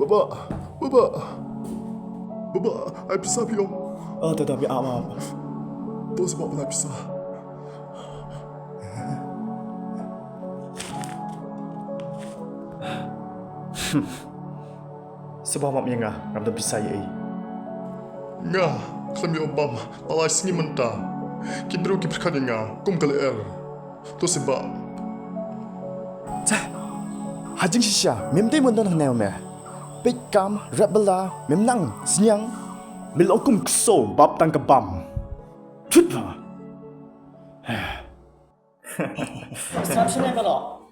Baba, ay pisah piyo. Tetapi maaf. Tu sebab pula pisah. Sebab mak yang ngah ramdam pisah ye. Nga, kami obam, palai singi mentah. Kibru kiberkan nga, kum kali Tu sebab. Cah, hajing sisya, memang mendan hanya me. Pekam, rebela, memang senyang. Melokum keso bab tang kebam. Cutlah. Instruction level.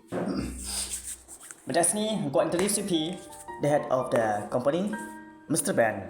But that's me, go introduce you the head of the company, Mr. Ben.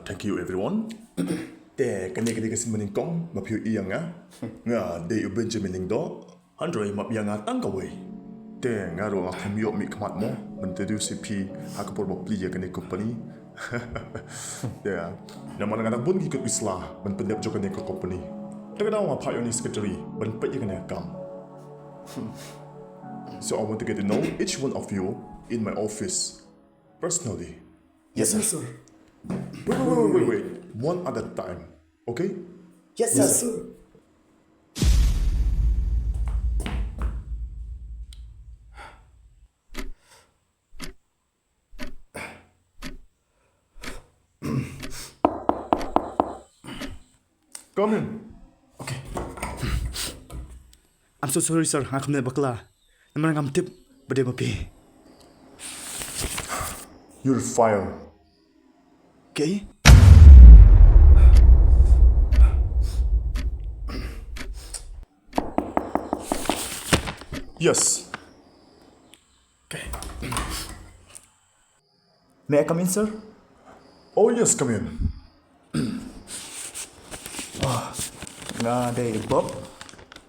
Thank you everyone. Te kani kasi meningkong mapiu iyang nga de u Benjamin do Andre map yang tang kawai. Te ngaro aku miok mi kmat mo mentedu CP aku por bapli ya kani company. Ya, nama nak pun ikut islah men pendep jo kani company. Terkadang apa yang ni secretary men pet ya kani kam. So I want to get to know each one of you in my office personally. Yes, sir. Wait. One at a time. Okay? Yes, sir. Come in. Okay. I'm so sorry, sir. Aku nak bakla. Naman ngam tip bade mapi. You're fired. Okay? Yes. Okay. May I come in, sir? Oh yes, come in. Nga day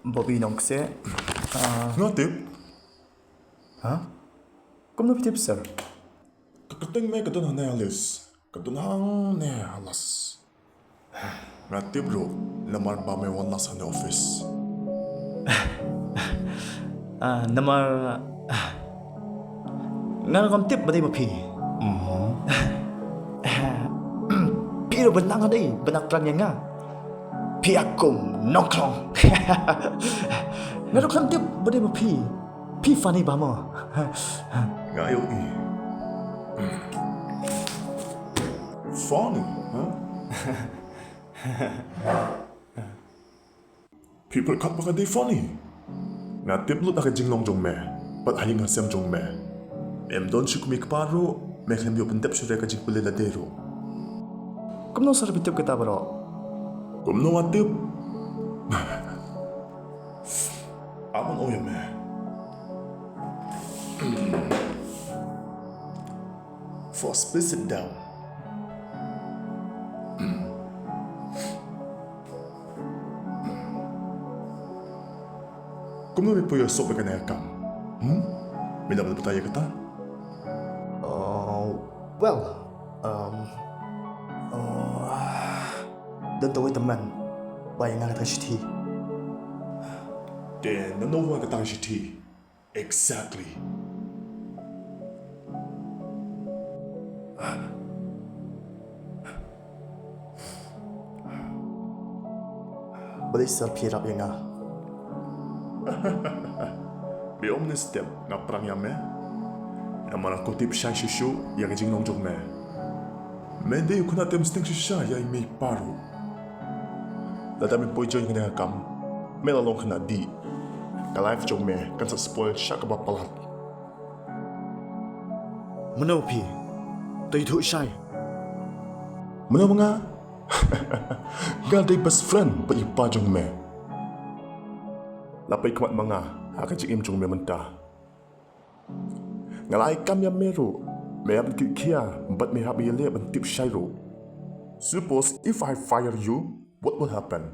Bobby nong se. Nga tip. Kum no tip, sir? Kakating may kadun na alis. Kadun na alas. Nga tip bro. Lamar ba may one nasa na office. Namar nga ngam tip bade mapi. Pero benang day, benak terang nga. Pi akum nongkrong. Nga ngam tip bade mapi. Pi funny ba mo? Nga ayo i. Funny, huh? People cut baka di funny. Nga tip lut nakajing long jong me. Pat haying hasem jong me. Em don si kumik paro. Me klem yo pentep syure kajing puli ladero. Kum no sir bitip kita bro. Kum no atip. Aman oya me. First, please sit down. Kung may po yung sopa ka na yakam? May laban pa tayo kita? Well, dan tahu teman, bayang nga kita Then, nanawa ka tayo siya. Exactly. Boleh sir pirap yang nga. Be omni step nga perang ya me. Namara kutip siyang shushu yang jing nong jong me. Mende yu kuna tem sting shusha ya may paru. Dada mi po join nga kam. Melalong kana di. Ka life jong me kan sa spoil siya ka bapalat. Mana pi? Tayo tu shy. Mana mga? Gaday best friend pa ipa jong me. Lapay kamat mga akan jing jong me mentah. Ngalai kam ya meru. Mayam kikia, but may habi yele ban tip shairo. Suppose if I fire you, what will happen?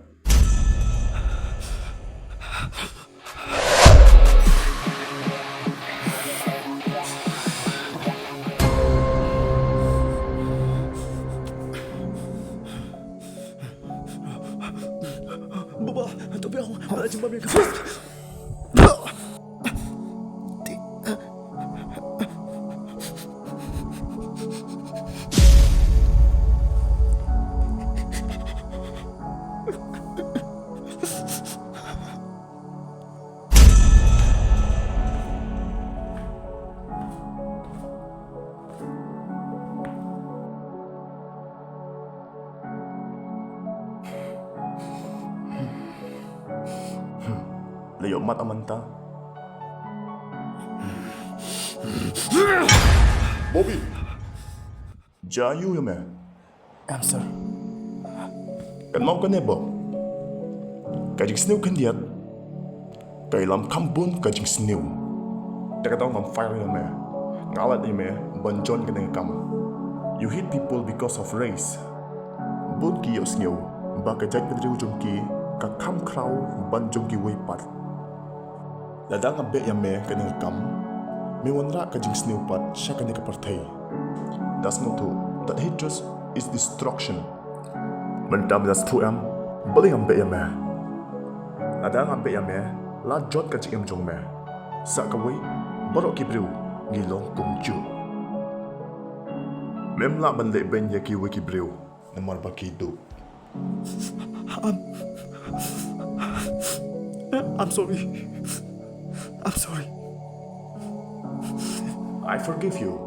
Baba, tapi aku jumpa mereka. Layo mat amanta. Bobby! Jayu ya me? I'm sorry. Kan mau kan nebo? Kajing snew kan diat. Kay lam kambun kajing snew. Teka tau mam fire ya me. Ngalat ya me, banjon kan yang kam. You hit people because of race. Bun ki yo snew. Baka jaj pedri ujung ki. Ka kam kraw banjong ki way pat. Ladang abe ya me kan yang kam. Me wanra kajing snew pat siya kan yang kapartay. Das not to. That hatred is destruction. Mentam das tu am. Baling ambe ya me. Ladang ambe ya me. La jot kajing em jong me. Sa kaway. Barok ki Briew. Ngilong kong ju. Mem la ban le ben ya ki we ki Briew. Namar ba ki do. I'm sorry. I'm sorry. I forgive you.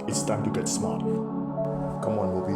It's time to get smart. Come on, Bobby.